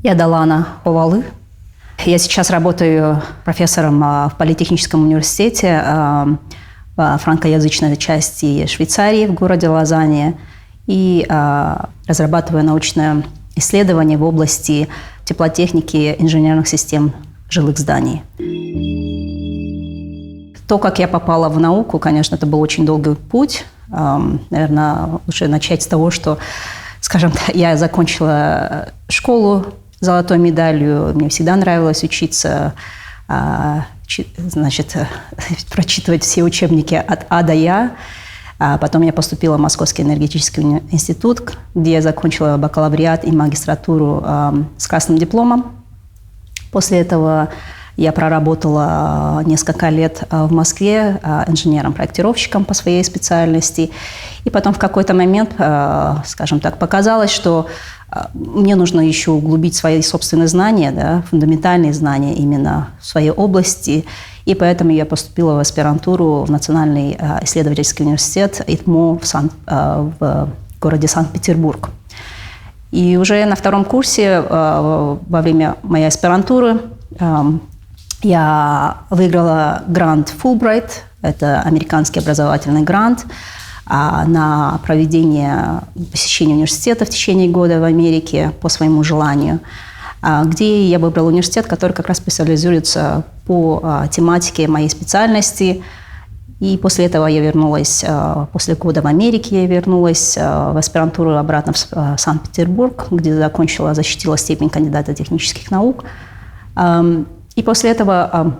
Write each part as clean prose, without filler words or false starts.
Я Далана Овалы. Я сейчас работаю профессором в Политехническом университете в франкоязычной части Швейцарии, в городе Лозанне, и разрабатываю научное исследование в области теплотехники инженерных систем жилых зданий. То, как я попала в науку, конечно, это был очень долгий путь. Наверное, лучше начать с того, что, скажем так, я закончила школу золотой медалью. Мне всегда нравилось учиться, прочитывать все учебники от А до Я. Потом я поступила в Московский энергетический институт, где я закончила бакалавриат и магистратуру с красным дипломом. После этого я проработала несколько лет в Москве инженером-проектировщиком по своей специальности. И потом в какой-то момент, скажем так, показалось, что мне нужно еще углубить свои собственные знания, да, фундаментальные знания именно в своей области. И поэтому я поступила в аспирантуру в Национальный исследовательский университет ИТМО в городе Санкт-Петербург. И уже на втором курсе, во время моей аспирантуры, я выиграла грант Fulbright, это американский образовательный грант, на проведение посещения университета в течение года в Америке по своему желанию, где я выбрала университет, который как раз специализируется по тематике моей специальности. И после этого я вернулась, после года в Америке я вернулась в аспирантуру обратно в Санкт-Петербург, где закончила, защитила степень кандидата технических наук. И после этого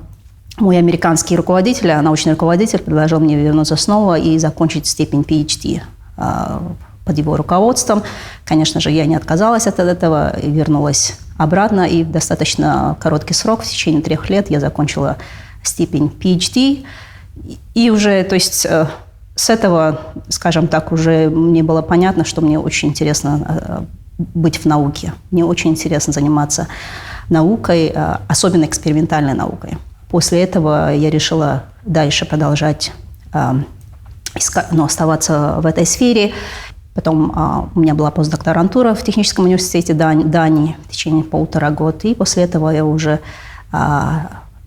мой американский руководитель, научный руководитель, предложил мне вернуться снова и закончить степень PhD под его руководством. Конечно же, я не отказалась от этого и вернулась обратно. И в достаточно короткий срок, в течение 3 лет, я закончила степень PhD. И уже, то есть, с этого, скажем так, уже мне было понятно, что мне очень интересно быть в науке. Мне очень интересно заниматься наукой, особенно экспериментальной наукой. После этого я решила дальше продолжать оставаться в этой сфере. Потом у меня была постдокторантура в Техническом университете Дании в течение 1,5 года. И после этого я уже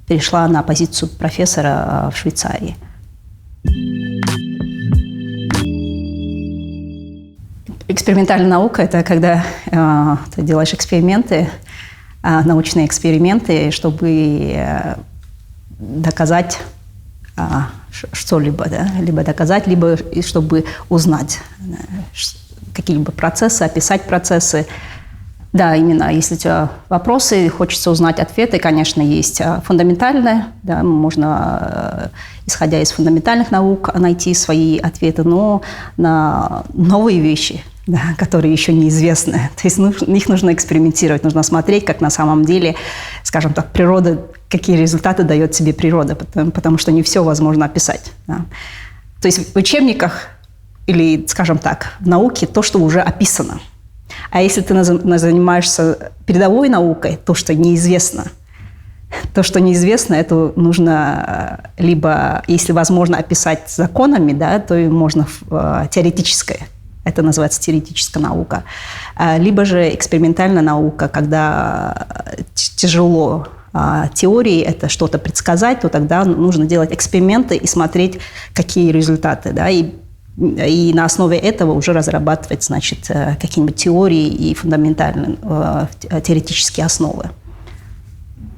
перешла на позицию профессора в Швейцарии. Экспериментальная наука – это когда ты делаешь эксперименты, научные эксперименты, чтобы доказать что-либо, да? Либо доказать, либо чтобы узнать какие-либо процессы, описать процессы. Да, именно, если у тебя вопросы, хочется узнать ответы, конечно, есть фундаментальные, да, можно, исходя из фундаментальных наук, найти свои ответы, но на новые вещи, да, которые еще неизвестны. То есть их нужно экспериментировать, нужно смотреть, как на самом деле, скажем так, природа, какие результаты дает тебе природа, потому что не все возможно описать. Да. То есть в учебниках или, скажем так, в науке то, что уже описано. А если ты занимаешься передовой наукой, то, что неизвестно, это нужно либо, если возможно, описать законами, да, то и можно теоретическое. Это называется теоретическая наука. Либо же экспериментальная наука, когда тяжело теории это что-то предсказать, то тогда нужно делать эксперименты и смотреть, какие результаты. Да, и на основе этого уже разрабатывать, значит, какие-нибудь теории и фундаментальные теоретические основы.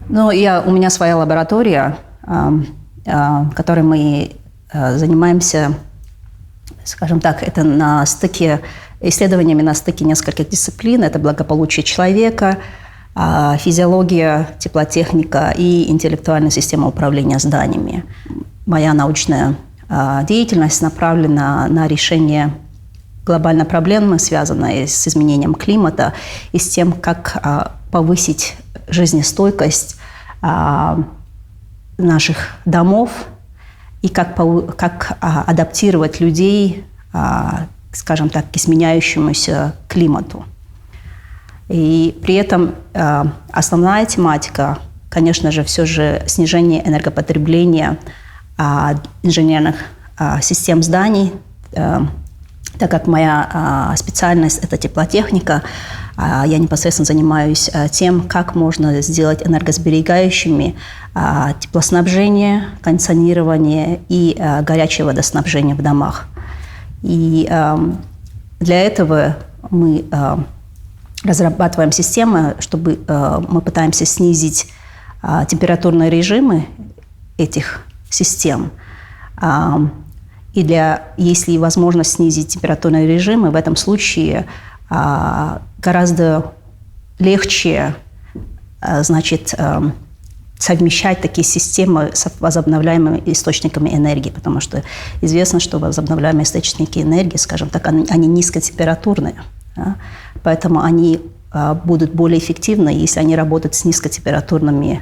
Ну, у меня своя лаборатория, которой мы занимаемся, скажем так, это исследованиями на стыке нескольких дисциплин. Это благополучие человека, физиология, теплотехника и интеллектуальная система управления зданиями. Моя научная деятельность направлена на решение глобальной проблемы, связанной с изменением климата, и с тем, как повысить жизнестойкость наших домов и как адаптировать людей, скажем так, к изменяющемуся климату. И при этом основная тематика, конечно же, все же снижение энергопотребления инженерных систем зданий, так как моя специальность – это теплотехника, я непосредственно занимаюсь тем, как можно сделать энергосберегающими теплоснабжение, кондиционирование и горячее водоснабжение в домах. И для этого мы разрабатываем системы, чтобы мы пытаемся снизить температурные режимы этих систем. И если возможность снизить температурные режимы, в этом случае гораздо легче, совмещать такие системы с возобновляемыми источниками энергии, потому что известно, что возобновляемые источники энергии, скажем так, они низкотемпературные, да? Поэтому они будут более эффективны, если они работают с низкотемпературными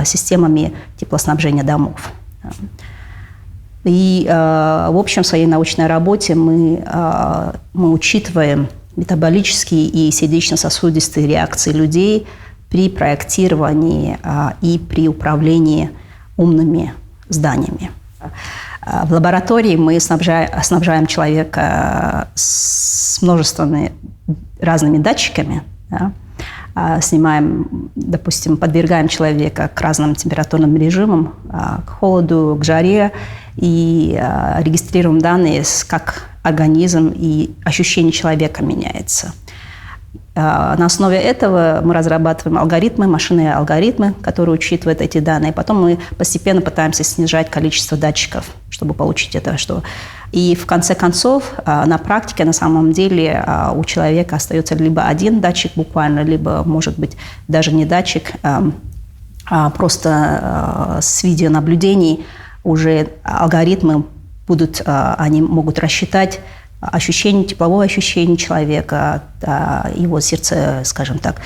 системами теплоснабжения домов. И, в общем, в своей научной работе мы учитываем метаболические и сердечно-сосудистые реакции людей при проектировании и при управлении умными зданиями. В лаборатории мы снабжаем человека с множествами разными датчиками, да? Снимаем, допустим, подвергаем человека к разным температурным режимам, к холоду, к жаре, и регистрируем данные, как организм и ощущение человека меняется. На основе этого мы разрабатываем алгоритмы, машинные алгоритмы, которые учитывают эти данные. Потом мы постепенно пытаемся снижать количество датчиков, чтобы получить это. И в конце концов, на практике, на самом деле, у человека остается либо один датчик буквально, либо, может быть, даже не датчик, а просто с видеонаблюдений уже алгоритмы они могут рассчитать тепловое ощущение человека, его сердце, скажем так,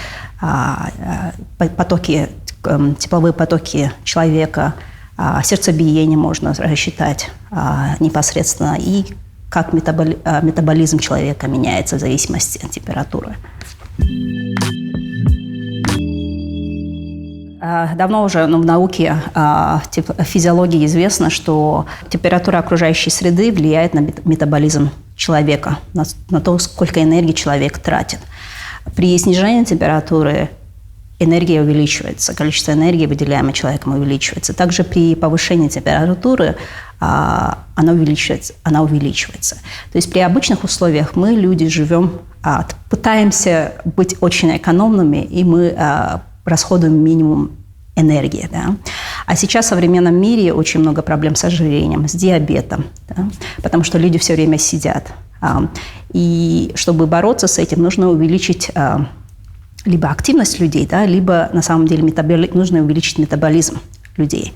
тепловые потоки человека, сердцебиение можно рассчитать непосредственно, и как метаболизм человека меняется в зависимости от температуры. Давно уже в науке, в физиологии известно, что температура окружающей среды влияет на метаболизм человека, на то, сколько энергии человек тратит. При снижении температуры энергия увеличивается, количество энергии, выделяемой человеком, увеличивается. Также при повышении температуры она увеличивается. То есть при обычных условиях мы, люди, живем, пытаемся быть очень экономными, и мы расходуем минимум энергии. Да? А сейчас в современном мире очень много проблем с ожирением, с диабетом, да? Потому что люди все время сидят. И чтобы бороться с этим, нужно увеличить либо активность людей, да, либо на самом деле нужно увеличить метаболизм людей.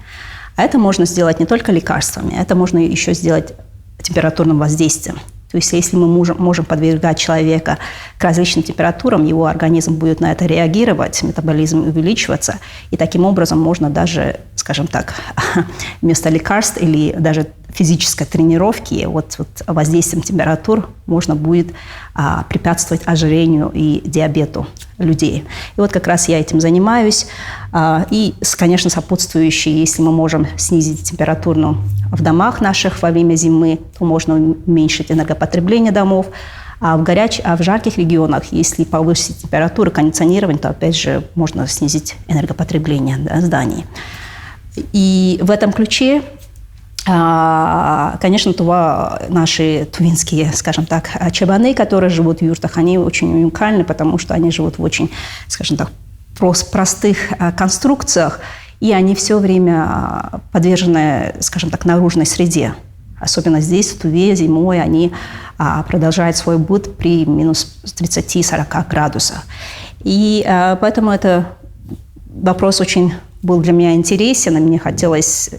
А это можно сделать не только лекарствами, это можно еще сделать температурным воздействием. То есть если мы можем подвергать человека к различным температурам, его организм будет на это реагировать, метаболизм увеличиваться, и таким образом можно даже, скажем так, вместо лекарств или даже физической тренировки, вот воздействием температур можно будет препятствовать ожирению и диабету людей. И вот как раз я этим занимаюсь. И, конечно, сопутствующие, если мы можем снизить температуру в домах наших во время зимы, то можно уменьшить энергопотребление домов. А в жарких регионах, если повысить температуру, кондиционирование, то, опять же, можно снизить энергопотребление зданий. И в этом ключе, конечно, наши тувинские, скажем так, чабаны, которые живут в юртах, они очень уникальны, потому что они живут в очень, скажем так, простых конструкциях, и они все время подвержены, скажем так, наружной среде. Особенно здесь, в Туве, зимой они продолжают свой быт при минус 30-40 градусах. И поэтому это вопрос очень был для меня интересен, и мне хотелось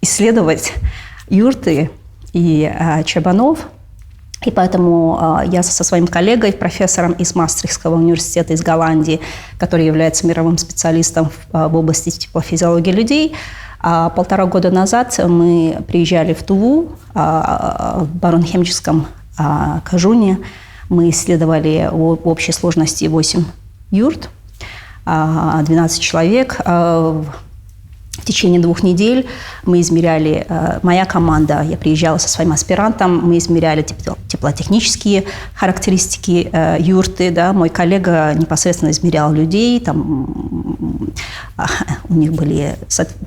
исследовать юрты и чабанов. И поэтому я со своим коллегой, профессором из Мастрихтского университета из Голландии, который является мировым специалистом в области теплофизиологии людей, 1,5 года назад мы приезжали в Туву, в Баронхемческом Кажуне. Мы исследовали в общей сложности 8 юрт. 12 человек. В течение 2 недель мы измеряли, моя команда, я приезжала со своим аспирантом, мы измеряли теплотехнические характеристики юрты, да, мой коллега непосредственно измерял людей, там у них были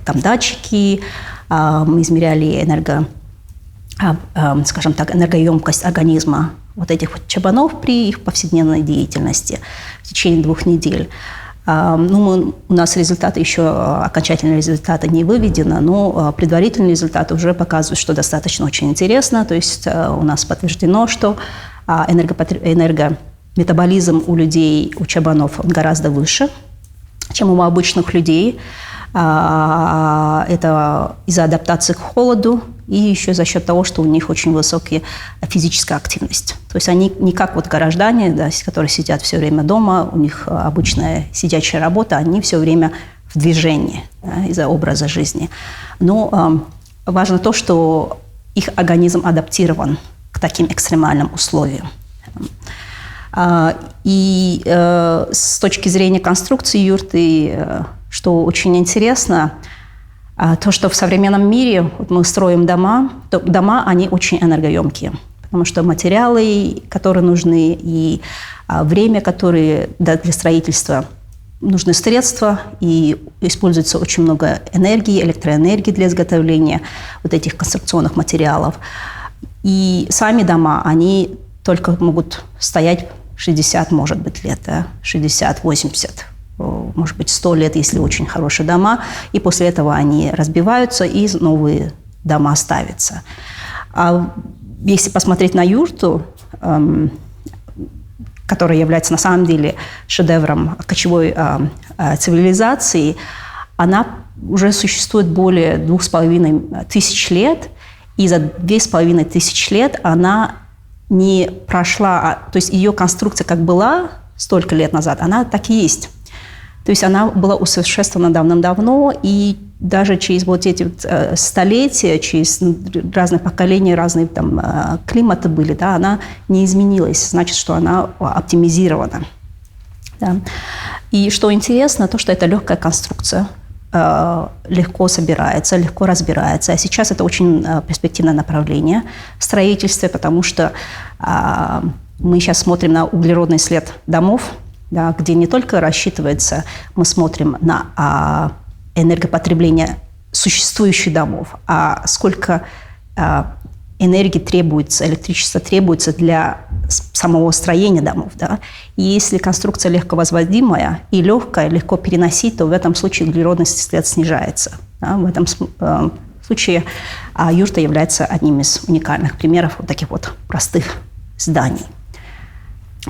там датчики, мы измеряли энергоемкость организма вот этих вот чабанов при их повседневной деятельности в течение 2 недель. У нас результаты еще, окончательные результаты не выведены, но предварительные результаты уже показывают, что достаточно очень интересно. То есть у нас подтверждено, что энергометаболизм у людей, у чабанов, он гораздо выше, чем у обычных людей. Это из-за адаптации к холоду и еще за счет того, что у них очень высокая физическая активность. То есть они не как вот горожане, да, которые сидят все время дома, у них обычная сидячая работа, они все время в движении, да, из-за образа жизни. Но важно то, что их организм адаптирован к таким экстремальным условиям. И с точки зрения конструкции юрты, что очень интересно, то, что в современном мире вот мы строим дома, то дома, они очень энергоемкие, потому что материалы, которые нужны, и время, которое для строительства нужны средства, и используется очень много энергии, электроэнергии для изготовления вот этих конструкционных материалов. И сами дома, они только могут стоять 60, может быть, лет, да? 60, 80, может быть, 100 лет, если очень хорошие дома. И после этого они разбиваются, и новые дома ставятся. А если посмотреть на юрту, которая является на самом деле шедевром кочевой цивилизации, она уже существует более 2500 лет, и за 2500 лет она не прошла, то есть ее конструкция как была столько лет назад, она так и есть. То есть она была усовершенствована давным-давно, и даже через вот эти столетия, через разные поколения, разные там климаты были, да, она не изменилась, значит, что она оптимизирована. Да. И что интересно, то, что это легкая конструкция, легко собирается, легко разбирается. А сейчас это очень перспективное направление в строительстве, потому что мы сейчас смотрим на углеродный след домов, да, где не только рассчитывается, мы смотрим на энергопотребление существующих домов, а сколько энергии требуется, электричества требуется для самого строения домов. Да? И если конструкция легковозводимая и легкая, легко переносить, то в этом случае углеродный след снижается. Да? В этом случае юрта является одним из уникальных примеров вот таких вот простых зданий.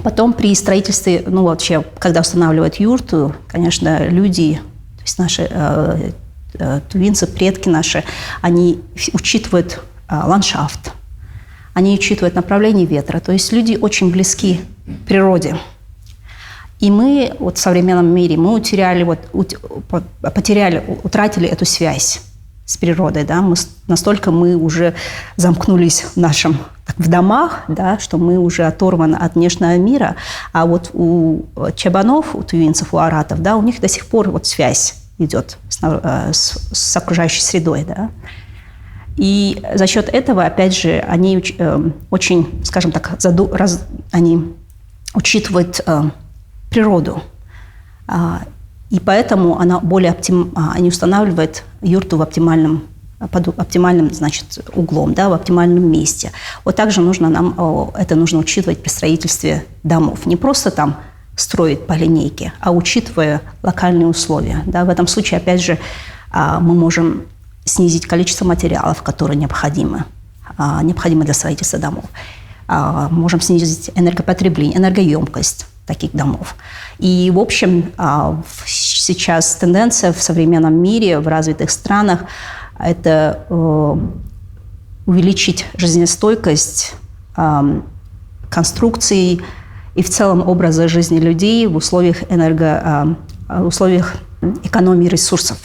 Потом при строительстве, вообще, когда устанавливают юрту, конечно, люди, то есть наши тувинцы, предки наши, они учитывают ландшафт, они учитывают направление ветра. То есть люди очень близки к природе. И мы вот в современном мире мы утратили эту связь с природой. Да? Настолько мы уже замкнулись в домах, да, что мы уже оторваны от внешнего мира. А вот у чабанов, у тувинцев, у аратов, да, у них до сих пор вот связь идет с окружающей средой. Да? И за счет этого, опять же, они очень, скажем так, они учитывают природу. И поэтому она они устанавливают юрту под оптимальным, значит, углом, да, в оптимальном месте. Вот также это нужно учитывать при строительстве домов. Не просто там строить по линейке, а учитывая локальные условия. Да. В этом случае, опять же, мы можем снизить количество материалов, которые необходимы для строительства домов. Можем снизить энергопотребление, энергоемкость таких домов. И, в общем, сейчас тенденция в современном мире, в развитых странах, это увеличить жизнестойкость конструкций и в целом образа жизни людей в условиях экономии ресурсов.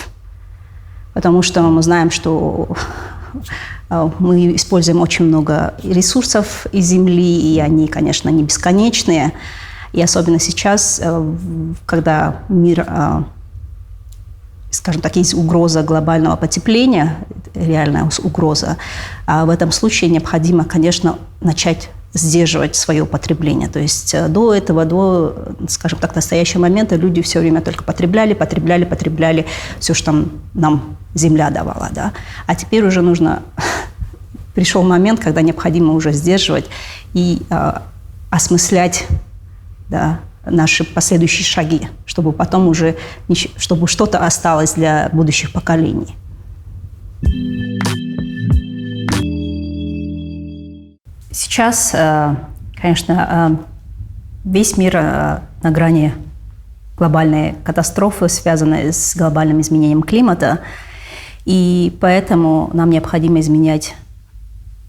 Потому что мы знаем, что мы используем очень много ресурсов из Земли, и они, конечно, не бесконечные. И особенно сейчас, когда мир, скажем так, есть угроза глобального потепления, реальная угроза, в этом случае необходимо, конечно, начать сдерживать свое потребление. То есть до этого, до, скажем так, настоящего момента люди все время только потребляли все, что нам земля давала. Да? А теперь уже пришел момент, когда необходимо уже сдерживать и осмыслять, да, наши последующие шаги, чтобы потом уже, чтобы что-то осталось для будущих поколений. Сейчас, конечно, весь мир на грани глобальной катастрофы, связанной с глобальным изменением климата, и поэтому нам необходимо изменять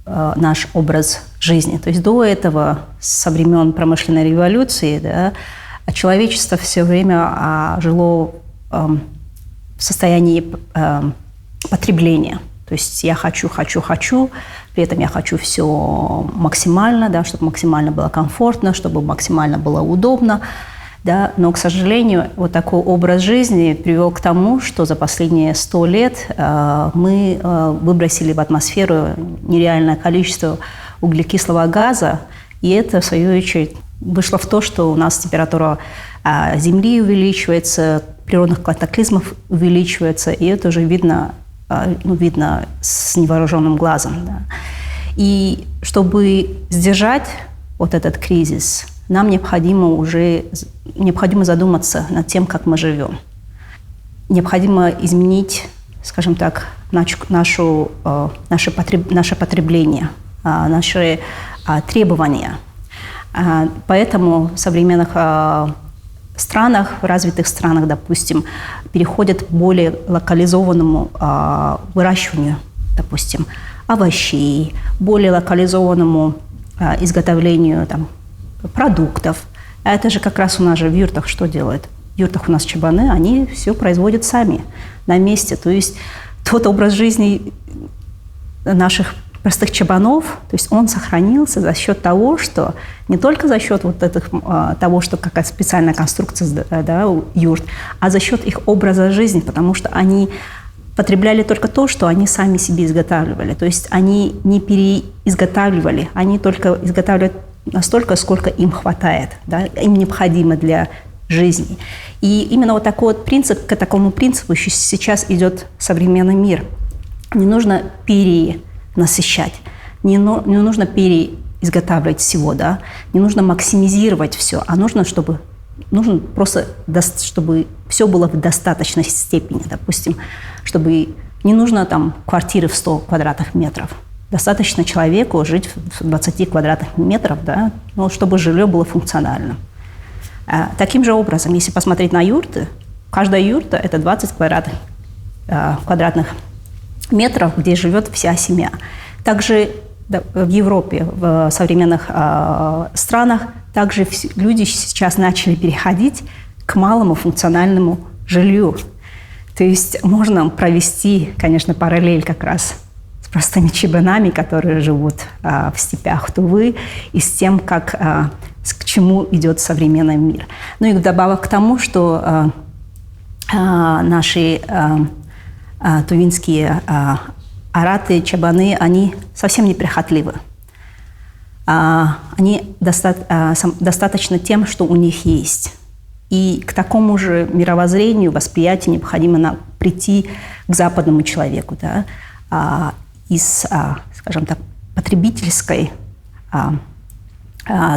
наш образ жизни. То есть до этого, со времен промышленной революции, да, человечество все время жило в состоянии потребления. То есть я хочу, при этом я хочу все максимально, да, чтобы максимально было комфортно, чтобы максимально было удобно. Да. Но, к сожалению, вот такой образ жизни привел к тому, что за последние 100 лет мы выбросили в атмосферу нереальное количество углекислого газа, и это, в свою очередь, вышло в то, что у нас температура Земли увеличивается, природных катаклизмов увеличивается, и это уже видно с невооруженным глазом. Да. И чтобы сдержать вот этот кризис, нам необходимо задуматься над тем, как мы живем. Необходимо изменить, скажем так, наше потребление, наши требования. Поэтому в современных странах, в развитых странах, допустим, переходят к более локализованному выращиванию, допустим, овощей, более локализованному изготовлению продуктов. А это же как раз у нас же в юртах что делают? В юртах у нас чабаны, они все производят сами, на месте. То есть тот образ жизни наших простых чабанов, то есть он сохранился за счет того, что не только за счет того, что какая-то специальная конструкция, да, юрт, а за счет их образа жизни, потому что они потребляли только то, что они сами себе изготавливали. То есть они не переизготавливали, они только изготавливают настолько, сколько им хватает, да, им необходимо для жизни. И именно вот такой вот принцип, к такому принципу сейчас идет современный мир. Не нужно перенасыщать, не нужно переизготавливать всего, да, не нужно максимизировать все, а нужно просто, чтобы все было в достаточной степени, допустим, чтобы не нужно квартиры в 100 квадратных метров. Достаточно человеку жить в 20 квадратных метров, да, чтобы жилье было функциональным. Таким же образом, если посмотреть на юрты, каждая юрта – это 20 квадратных метров, где живет вся семья. Также в Европе, в современных странах, также люди сейчас начали переходить к малому функциональному жилью. То есть можно провести, конечно, параллель как раз с простыми чабанами, которые живут в степях Тувы, и с тем, к чему идет современный мир. Ну и вдобавок к тому, что наши тувинские араты, чабаны, они совсем неприхотливы. Они достаточно тем, что у них есть. И к такому же мировоззрению, восприятию необходимо прийти к западному человеку, да, из, скажем так, потребительской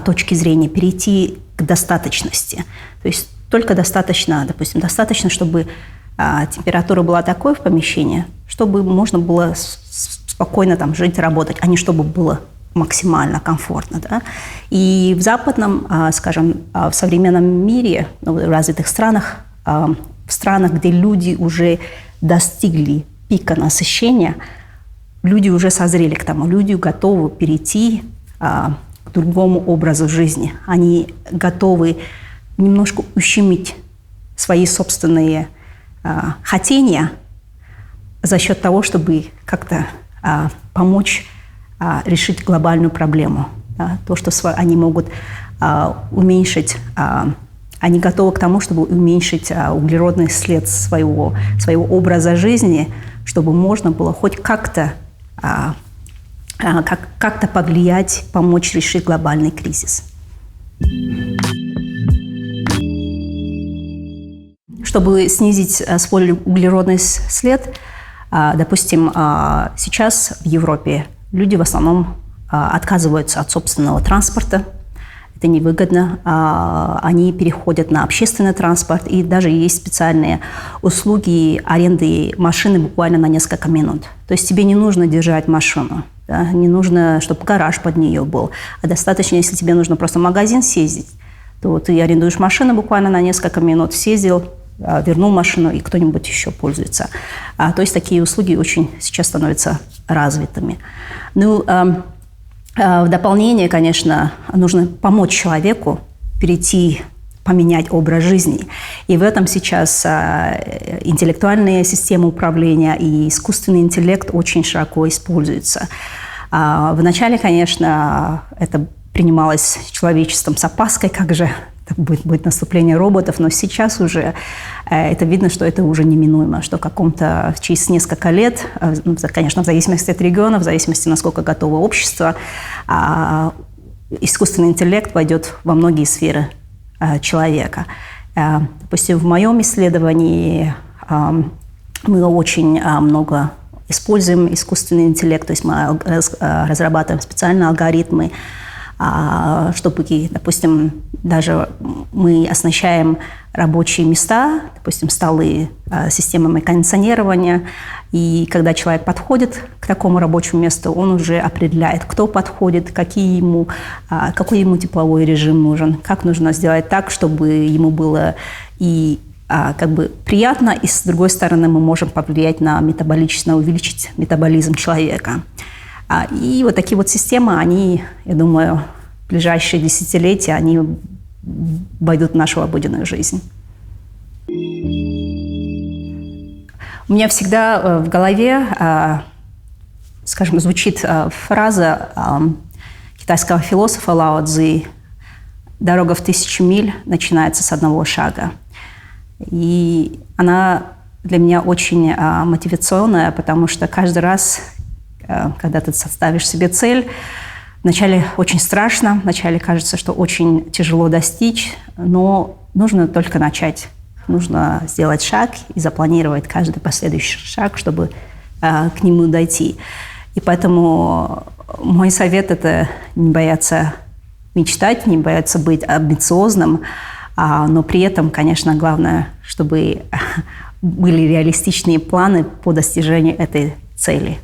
точки зрения перейти к достаточности. То есть только достаточно, допустим, чтобы температура была такой в помещении, чтобы можно было спокойно жить, работать, а не чтобы было максимально комфортно. Да? И в западном, скажем, в современном мире, в развитых странах, в странах, где люди уже достигли пика насыщения, люди уже созрели к тому, люди готовы перейти к другому образу жизни. Они готовы немножко ущемить свои собственные хотения за счет того, чтобы как-то помочь решить глобальную проблему. Да? То, что они могут уменьшить, они готовы к тому, чтобы уменьшить углеродный след своего образа жизни, чтобы можно было хоть как-то повлиять, помочь решить глобальный кризис. Чтобы снизить свой углеродный след, допустим, сейчас в Европе люди в основном отказываются от собственного транспорта. Это невыгодно. Они переходят на общественный транспорт, и даже есть специальные услуги аренды машины буквально на несколько минут. То есть тебе не нужно держать машину, да? Не нужно, чтобы гараж под нее был, а достаточно, если тебе нужно просто в магазин съездить, то ты арендуешь машину буквально на несколько минут, съездил, вернул машину, и кто-нибудь еще пользуется. То есть такие услуги очень сейчас становятся развитыми. Ну, в дополнение, конечно, нужно помочь человеку поменять образ жизни. И в этом сейчас интеллектуальные системы управления и искусственный интеллект очень широко используются. Вначале, конечно, это принималось человечеством с опаской, как же будет наступление роботов, но сейчас уже это видно, что это уже неминуемо, что через несколько лет, конечно, в зависимости от региона, в зависимости, насколько готово общество, искусственный интеллект войдет во многие сферы человека. Допустим, в моем исследовании мы очень много используем искусственный интеллект, то есть мы разрабатываем специальные алгоритмы, чтобы, допустим, даже мы оснащаем рабочие места, допустим, столы системами кондиционирования, и когда человек подходит к такому рабочему месту, он уже определяет, кто подходит, какой ему тепловой режим нужен, как нужно сделать так, чтобы ему было и приятно, и с другой стороны мы можем повлиять увеличить метаболизм человека. И вот такие вот системы, они, я думаю, в ближайшие десятилетия, они войдут в нашу обыденную жизнь. У меня всегда в голове, скажем, звучит фраза китайского философа Лао Цзи: «Дорога в 1000 миль начинается с одного шага». И она для меня очень мотивационная, потому что каждый раз, когда ты ставишь себе цель, вначале очень страшно, вначале кажется, что очень тяжело достичь, но нужно только начать. Нужно сделать шаг и запланировать каждый последующий шаг, чтобы к нему дойти. И поэтому мой совет – это не бояться мечтать, не бояться быть амбициозным, но при этом, конечно, главное, чтобы были реалистичные планы по достижению этой цели.